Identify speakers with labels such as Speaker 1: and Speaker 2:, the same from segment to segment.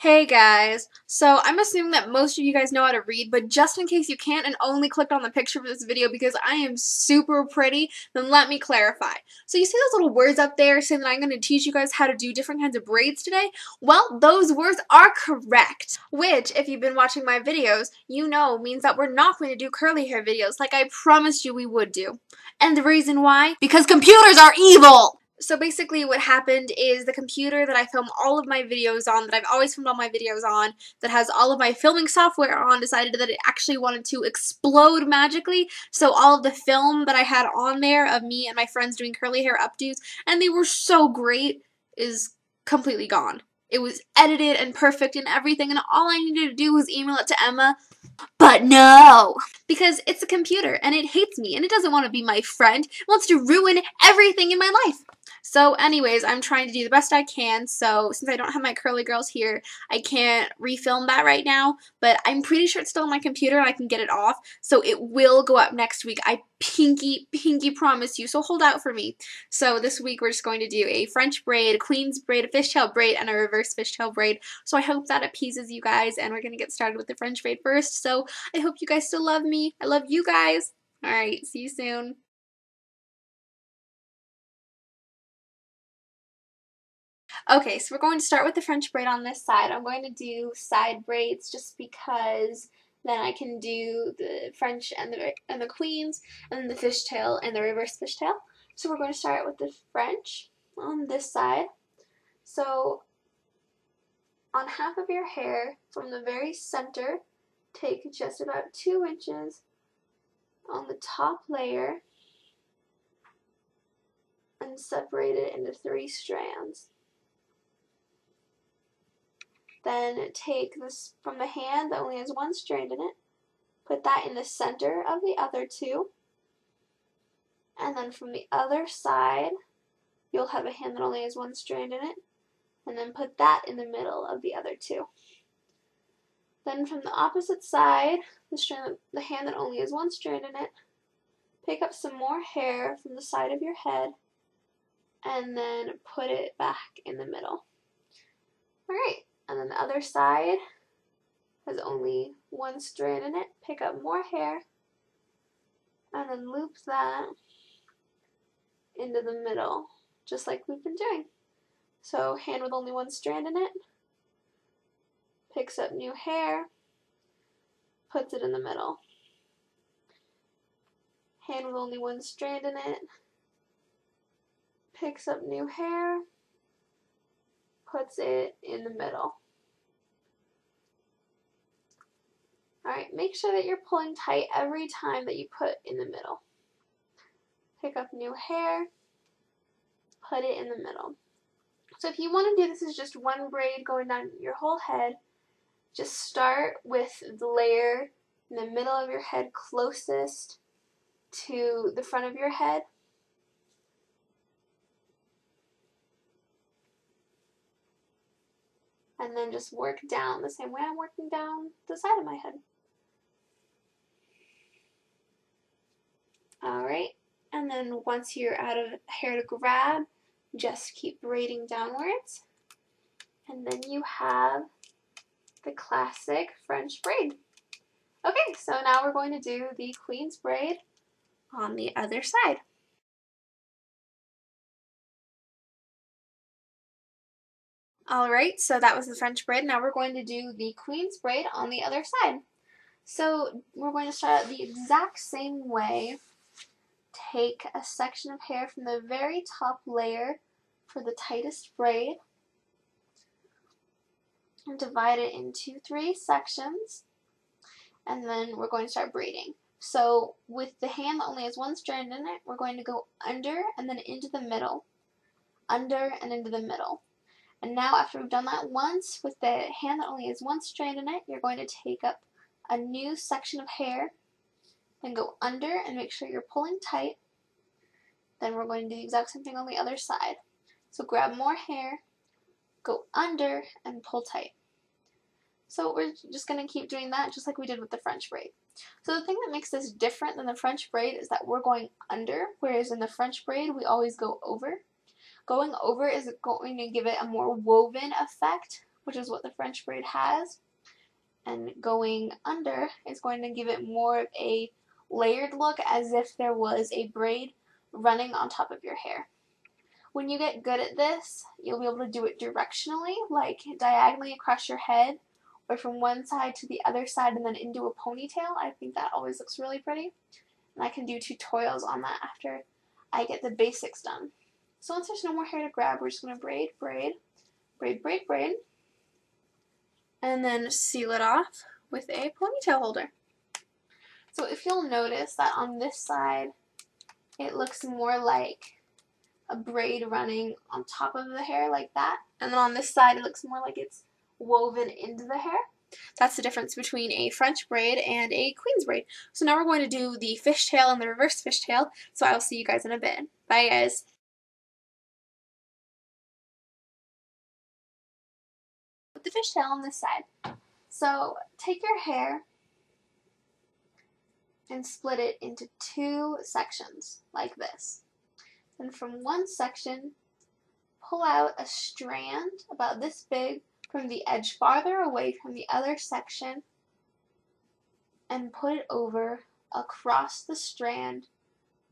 Speaker 1: Hey guys, so I'm assuming that most of you guys know how to read, but just in case you can't and only clicked on the picture for this video because I am super pretty, then let me clarify. So you see those little words up there saying that I'm going to teach you guys how to do different kinds of braids today? Well, those words are correct, which, if you've been watching my videos, you know means that we're not going to do curly hair videos like I promised you we would do. And the reason why? Because computers are evil! So basically what happened is the computer that I film all of my videos on, that I've always filmed all my videos on, that has all of my filming software on, decided that it actually wanted to explode magically. So all of the film that I had on there of me and my friends doing curly hair updos, and they were so great, is completely gone. It was edited and perfect and everything, and all I needed to do was email it to Emma. But no! Because it's a computer, and it hates me, and it doesn't want to be my friend. It wants to ruin everything in my life. So anyways, I'm trying to do the best I can, so since I don't have my curly girls here, I can't refilm that right now, but I'm pretty sure it's still on my computer and I can get it off, so it will go up next week. I pinky promise you, so hold out for me. So this week we're just going to do a French braid, a queen's braid, a fishtail braid, and a reverse fishtail braid, so I hope that appeases you guys, and we're going to get started with the French braid first, so I hope you guys still love me. I love you guys. Alright, see you soon. Okay, so we're going to start with the French braid on this side. I'm going to do side braids just because then I can do the French and the queens, and then the fishtail and the reverse fishtail. So we're going to start with the French on this side. So on half of your hair from the very center, take just about 2 inches on the top layer and separate it into 3 strands. Then take this from the hand that only has 1 strand in it, put that in the center of the other 2, and then from the other side, you'll have a hand that only has 1 strand in it, and then put that in the middle of the other 2. Then from the opposite side, the hand that only has 1 strand in it, pick up some more hair from the side of your head, and then put it back in the middle. Alright. And then the other side has only 1 strand in it. Pick up more hair and then loop that into the middle, just like we've been doing. So hand with only 1 strand in it, picks up new hair, puts it in the middle. Hand with only 1 strand in it, picks up new hair, puts it in the middle. Alright, make sure that you're pulling tight every time that you put in the middle. Pick up new hair, put it in the middle. So if you want to do this as just 1 braid going down your whole head, just start with the layer in the middle of your head closest to the front of your head. And then just work down the same way I'm working down the side of my head. Alright, and then once you're out of hair to grab, just keep braiding downwards. And then you have the classic French braid. Okay, so now we're going to do the queen's braid on the other side. Alright, so that was the French braid. Now we're going to do the queen's braid on the other side. So we're going to start out the exact same way. Take a section of hair from the very top layer for the tightest braid and divide it into 3 sections, and then we're going to start braiding. So with the hand that only has 1 strand in it, we're going to go under and then into the middle, under and into the middle. And now after we've done that once, with the hand that only has 1 strand in it, you're going to take up a new section of hair, then go under and make sure you're pulling tight. Then we're going to do the exact same thing on the other side. So grab more hair, go under, and pull tight. So we're just going to keep doing that just like we did with the French braid. So the thing that makes this different than the French braid is that we're going under, whereas in the French braid we always go over. Going over is going to give it a more woven effect, which is what the French braid has. And going under is going to give it more of a layered look, as if there was a braid running on top of your hair. When you get good at this, you'll be able to do it directionally, like diagonally across your head, or from one side to the other side and then into a ponytail. I think that always looks really pretty. And I can do tutorials on that after I get the basics done. So once there's no more hair to grab, we're just going to braid, braid, braid, braid, braid, and then seal it off with a ponytail holder. So if you'll notice that on this side, it looks more like a braid running on top of the hair like that. And then on this side, it looks more like it's woven into the hair. That's the difference between a French braid and a Queen's braid. So now we're going to do the fishtail and the reverse fishtail. So I will see you guys in a bit. Bye, guys. Put the fishtail on this side. So take your hair and split it into two sections like this. And from one section, pull out a strand about this big from the edge farther away from the other section and put it over across the strand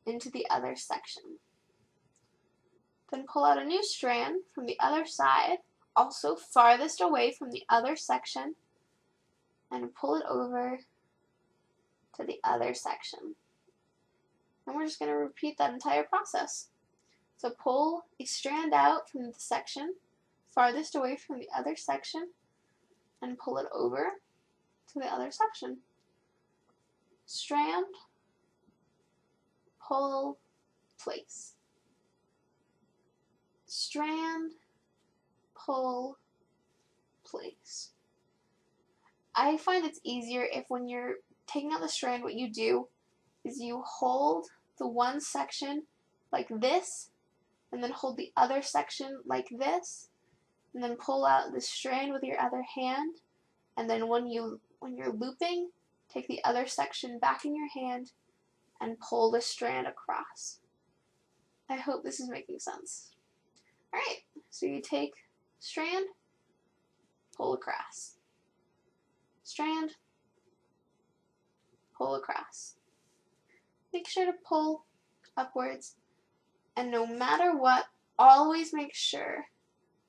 Speaker 1: into the other section. Then pull out a new strand from the other side, also farthest away from the other section, and pull it over to the other section. And we're just going to repeat that entire process. So pull a strand out from the section farthest away from the other section and pull it over to the other section. Strand, pull, place. Strand, pull, place. I find it's easier if when you're taking out the strand, what you do is you hold the one section like this, and then hold the other section like this, and then pull out the strand with your other hand, and then when you're looping, take the other section back in your hand and pull the strand across. I hope this is making sense. Alright, so you take strand, pull across. Strand, pull across. Make sure to pull upwards, and no matter what, always make sure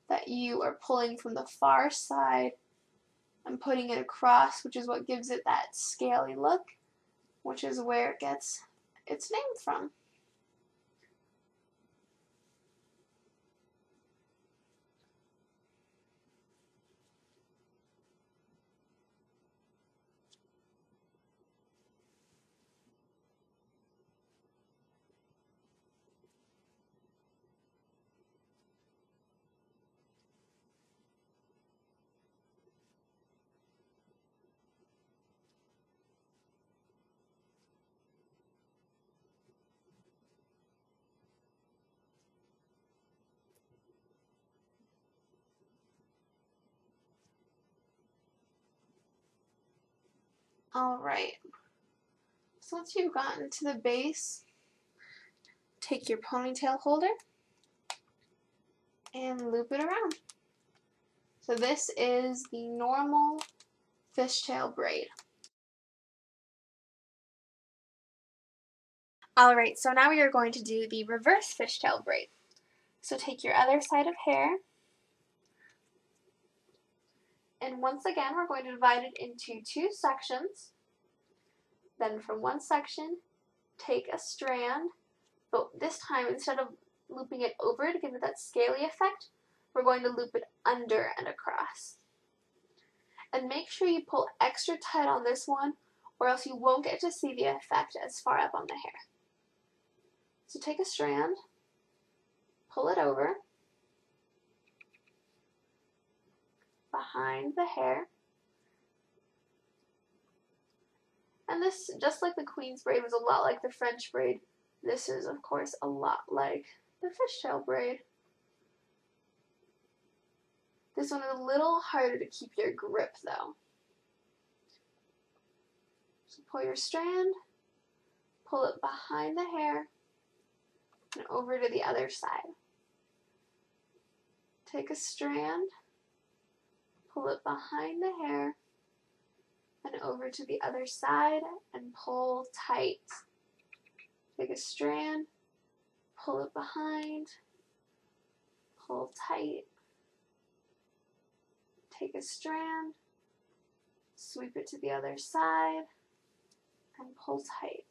Speaker 1: that you are pulling from the far side and putting it across, which is what gives it that scaly look, which is where it gets its name from. Alright, so once you've gotten to the base, take your ponytail holder and loop it around. So this is the normal fishtail braid. Alright, so now we are going to do the reverse fishtail braid. So take your other side of hair, and once again we're going to divide it into two sections. Then from one section, take a strand, but this time instead of looping it over to give it that scaly effect, we're going to loop it under and across. And make sure you pull extra tight on this one, or else you won't get to see the effect as far up on the hair. So take a strand, pull it over behind the hair. And this, just like the Queen's braid was a lot like the French braid, this is of course a lot like the fishtail braid. This one is a little harder to keep your grip though. So pull your strand, pull it behind the hair, and over to the other side. Take a strand, pull it behind the hair and over to the other side and pull tight. Take a strand, pull it behind, pull tight, take a strand, sweep it to the other side, and pull tight.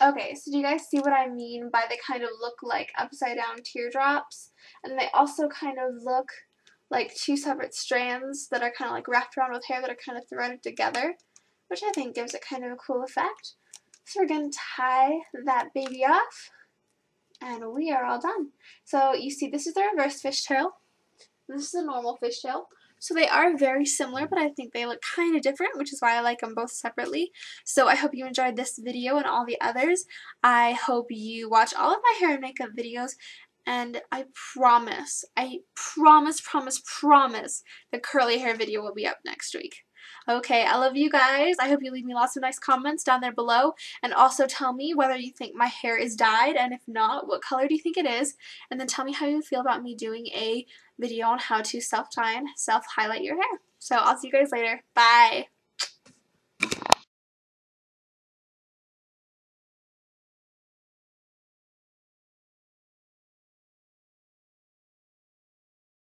Speaker 1: Okay, so do you guys see what I mean by they kind of look like upside down teardrops? And they also kind of look like two separate strands that are kind of like wrapped around with hair that are kind of threaded together, which I think gives it kind of a cool effect. So we're going to tie that baby off, and we are all done. So you see this is the reverse fishtail. This is a normal fishtail. So they are very similar, but I think they look kind of different, which is why I like them both separately. So I hope you enjoyed this video and all the others. I hope you watch all of my hair and makeup videos, and I promise, the curly hair video will be up next week. Okay, I love you guys. I hope you leave me lots of nice comments down there below, and also tell me whether you think my hair is dyed, and if not, what color do you think it is, and then tell me how you feel about me doing a video on how to self-dye and self-highlight your hair. So I'll see you guys later. Bye!